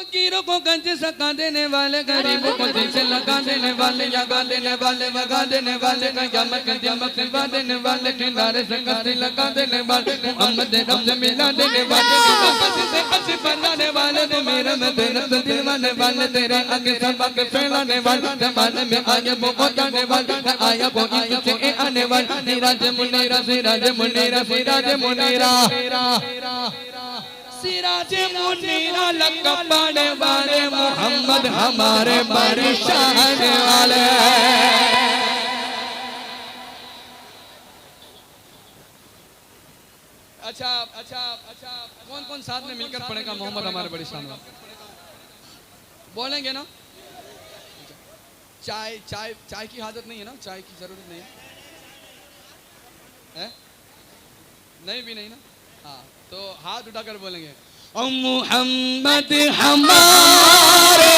फकीरों को गंज सका देने वाले, गरीबों को दिल से लगा देने वाले, जगा देने वाले, भगा देने वाले, कयामत के दिन मकसद देने वाले, किनारे से कस्ती लगा देने वाले, मोहम्मद रब से मिला देने वाले, आपस से अच्छी बनाने वाले, तो मेरे में तेरे से दिलवाने वाले, तेरे आगे सब आगे फैलाने वाले, जमाने में आगे बहुत आने वाले, आया वो इससे आने वाले, सिराज मुनीरा, सिराज मुनीरा, सिराज मुनीरा, सिराज मुनीरा लक़ब पाने वाले, मोहम्मद हमारे बारिश आने वाले। अच्छा अच्छा अच्छा, कौन कौन साथ में मिलकर पढ़ेगा मोहम्मद हमारे बड़ी शान वाले? बोलेंगे ना? चाय चाय चाय की हाजत नहीं है ना, चाय की जरूरत नहीं है? नहीं भी नहीं ना? हाँ, तो हाथ उठाकर बोलेंगे ओ मोहम्मद हमारे,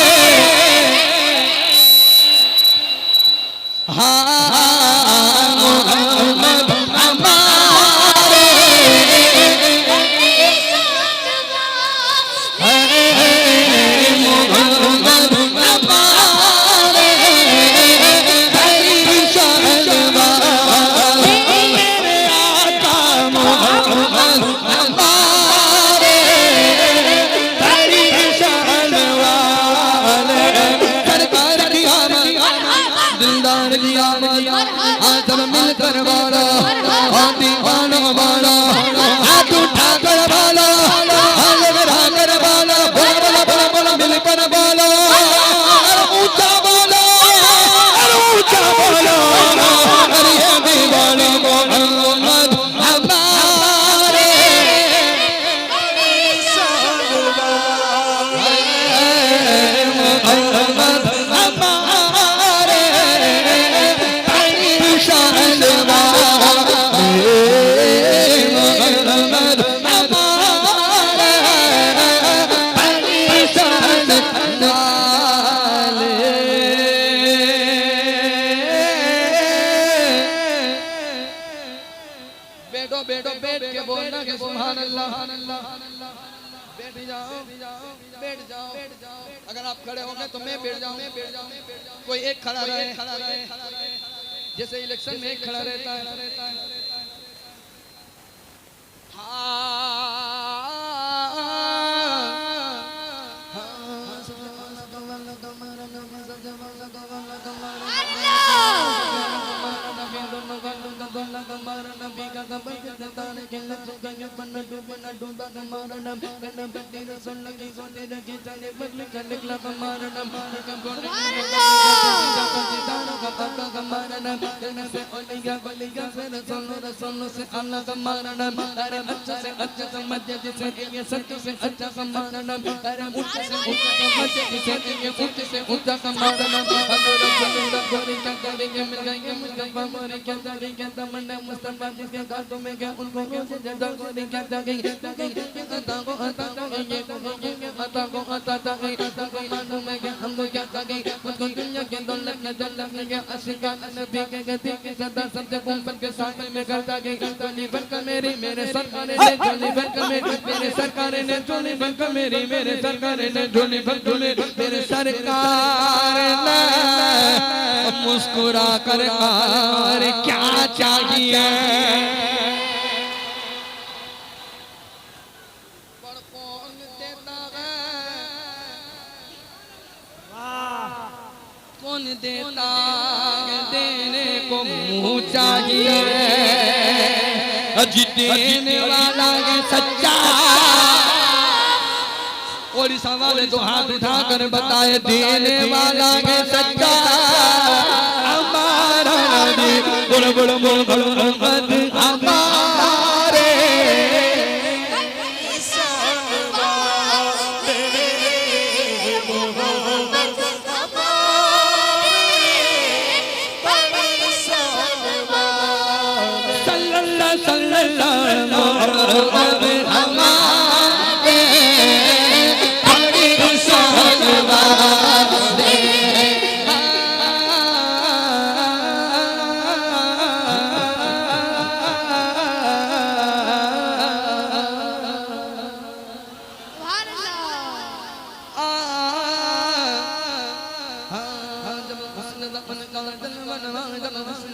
हाँ मोहम्मद हमारे, मोहम्मद हमारे, तेरी शान वाले, मेरे आका मोहम्मद हमारे, तेरी शान वाले, सरकार की आमद, दिलदार की आमद, आज सब मिलकर वाला, दीवाना वाला, हाथ उठाकर वाला, लगा कर वाला, बोला बोला बोला मिलकर वाला, ऊंचा बोला, ऊंचा बोला, अरे ये दीवाना मोहम्मद हमारे, मोहम्मद हमारे, तेरी शान वाले, मोहम्मद हमारे, तेरी शान वाले। बैठो बैठो, बैठ के बोलना कि सुभान अल्लाह, बैठ जाओ, बैठ जाओ, अगर आप खड़े हो गए तो मैं बैठ जाऊं, कोई एक खड़ा रहे, जैसे इलेक्शन में एक खड़ा रहता है। मेरे सरकार ने झोली भर कर मेरे सरकार ने झोली भर कर मेरे सरकार ने झोली भर मेरे सरकार ने मुस्कुरा कर क्या चाहिए, कौन देता है, कौन देता देने को मुँह चाहिए, देने वाला है सच्चा। ओडिशा वाले तो हाथ उठाकर बताए, देने वाला है सच्चा हमारा नबी, बोलो बोलो मोहम्मद हमारे,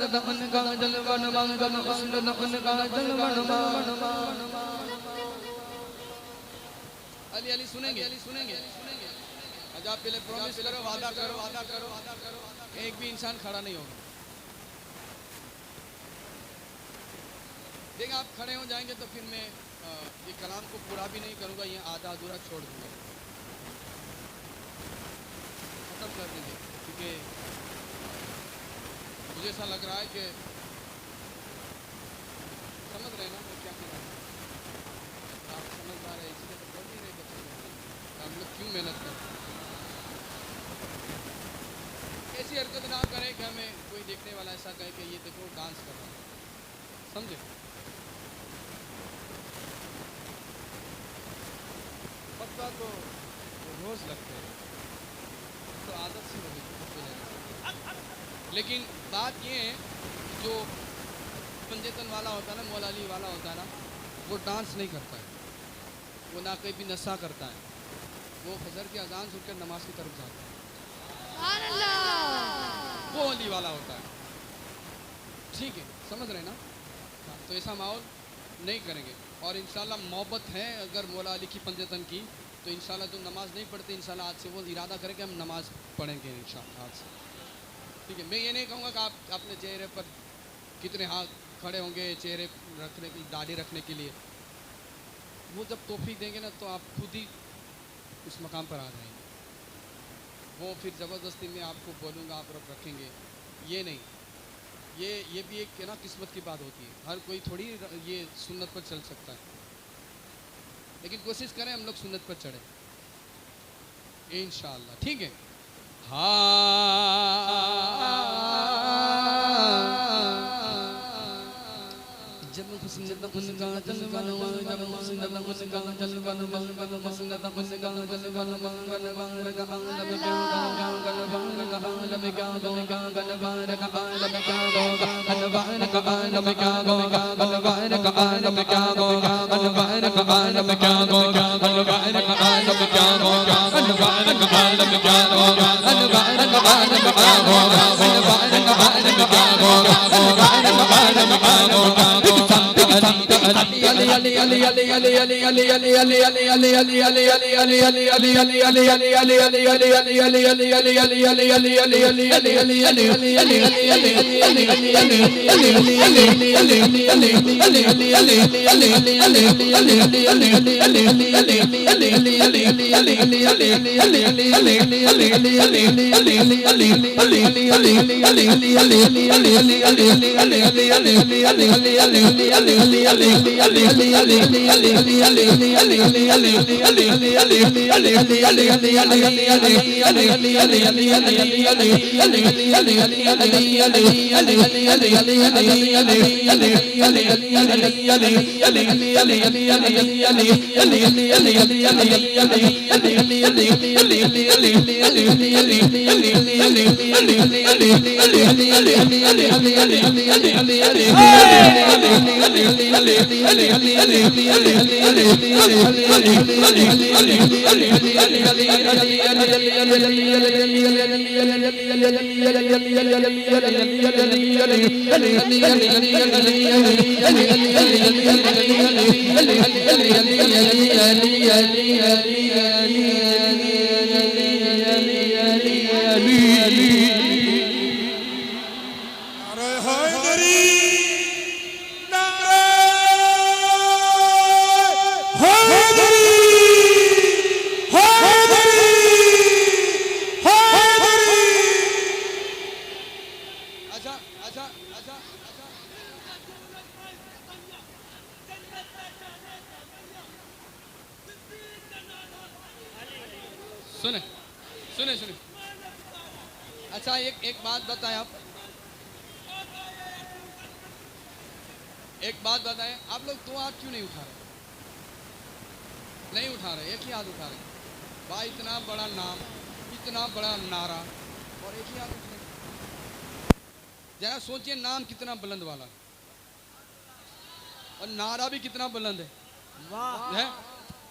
उनका जलवन मंगल उनका जलवन अली अली सुनेंगे अच्छा आप पहले प्रॉमिस करो वादा करो एक भी इंसान खड़ा नहीं होगा देखिए आप खड़े हो जाएंगे तो फिर मैं ये कलाम को पूरा भी नहीं करूँगा ये आधा अधूरा छोड़ दूंगा खत्म कर देंगे क्योंकि मुझे ऐसा लग रहा है कि समझ रहे हैं ना मैं क्या कह रहा हूँ आप समझ पा रहे हैं इसलिए तो बोल नहीं रहे बच्चे हम लोग क्यों मेहनत करते ऐसी हरकत ना करें कि हमें कोई देखने वाला ऐसा कहे कि ये देखो डांस कर रहा है समझे पत्ता तो रोज लगते हैं तो आदत सी हो गई लेकिन बात ये है जो पंजेतन वाला होता है ना मौला अली वाला होता है ना वो डांस नहीं करता है वो ना कहीं भी नशा करता है वो फजर की अजान सुनकर नमाज की तरफ जाता है वो अली वाला होता है ठीक है समझ रहे ना तो ऐसा माहौल नहीं करेंगे और इंशाल्लाह मोहब्बत है अगर मौला अली की पंजेतन की तो इंशाल्लाह जो नमाज नहीं पढ़ते इंशाल्लाह आज से वो इरादा करें कि हम नमाज पढ़ेंगे इंशाल्लाह आज से ठीक है मैं ये नहीं कहूँगा कि आप अपने चेहरे पर कितने हाथ खड़े होंगे चेहरे रखने की दाढ़ी रखने के लिए वो जब तौफीक देंगे ना तो आप खुद ही उस मकाम पर आ जाएंगे वो फिर ज़बरदस्ती में आपको बोलूँगा आप रखेंगे ये नहीं ये भी एक ना किस्मत की बात होती है हर कोई थोड़ी ये सुन्नत पर चल सकता है लेकिन कोशिश करें हम लोग सुन्नत पर चढ़े इंशाअल्लाह ठीक है जब हुस्न उनका जलवन जब हुस्न उनका जलवन मंगल हुस्न उनका जलवन मंगल बारक आलम क्या गल बारक आलम क्या गल बारक आलम क्या गल बारक आलम क्या गल बारक आलम क्या गल बारक आलम क्या गल बारक आलम क्या गल बारक आलम क्या गल बारक आलम क्या सुने सुने सुने अच्छा एक बात बताएं आप लोग दो हाथ क्यों नहीं उठा रहे एक ही हाथ उठा रहे भाई इतना बड़ा नाम इतना बड़ा नारा और एक ही हाथ उठा रहे जरा सोचिए नाम कितना बुलंद वाला और नारा भी कितना बुलंद है वाह है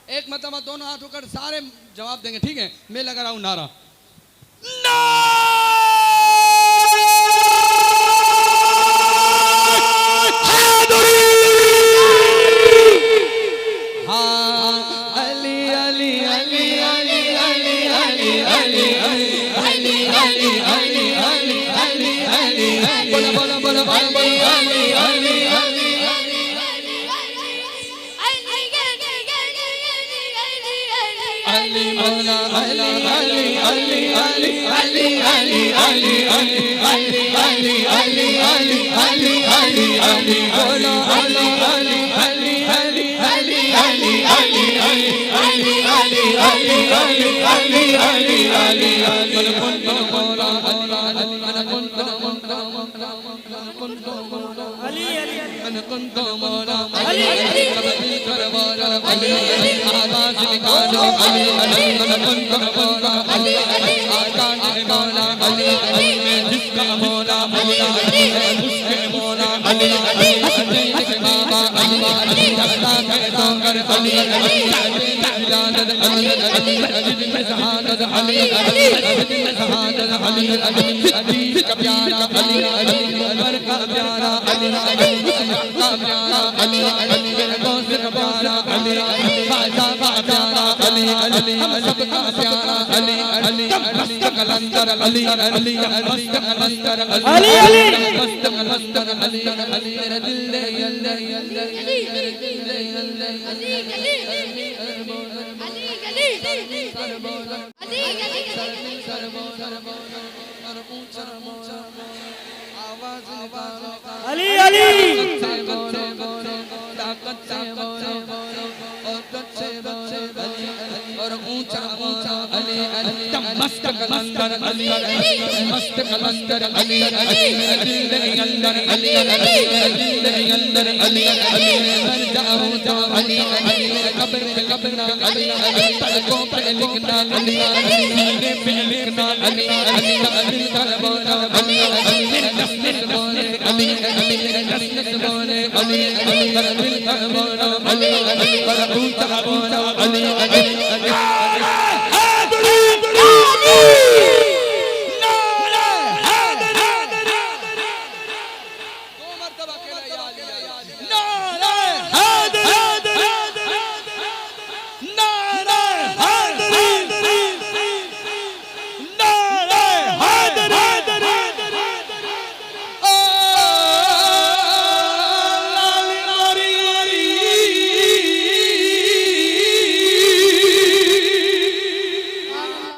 एक मतलब दोनों हाथ होकर सारे जवाब देंगे ठीक है मैं लगा रहा हूं नारा अली अली अली अली अली अली अली अली अली अली अली अली अली अली अली बोलो अली अली अली अली अली अली अली अली अली अली अली अली अली अली अली अली कुंतो बोला अली कुंतो अली अली कुंतो बोला अली अली कबीर करवाला अली अली आवाज निकालो अली अली कुंतो बोला अली अली आकाश बोला अली अली जिसका बोला बोला अली उसके बोला अली अली अजय बाबा अली अली अल्लाह के डोंगर अली अली इजाजत अली अली अली शहादत अली अली अली शहादत अली अली अली का प्यारा अली अली अमर का प्यारा अली अली का प्यारा अली अली गौस का प्यारा अली अली बादशाह का प्यारा अली अली सब का प्यारा अली अली मस्त कलंदर अली अली मस्त कलंदर अली अली मस्त कलंदर अली अली मेरा दिल दे अली अली मेरे दिल दे अली अली अली अली और ऊंचा ऊंचा अली अली मस्त कलंदर अली मस्त कलंदर अली अली दिल के अंदर अली अली दिल के अंदर अली अली मर जाऊं तो अली अली कब्र पे कब्र अली अली पलकों पे लिखना अली अली सीने पे लिखना अली अली दिल का बोला अली अली मेरे नस्ल बोले अली अली मेरे नस्ल बोले अली अली दिल का बोला अली अली पर ऊंचा बोला अली अली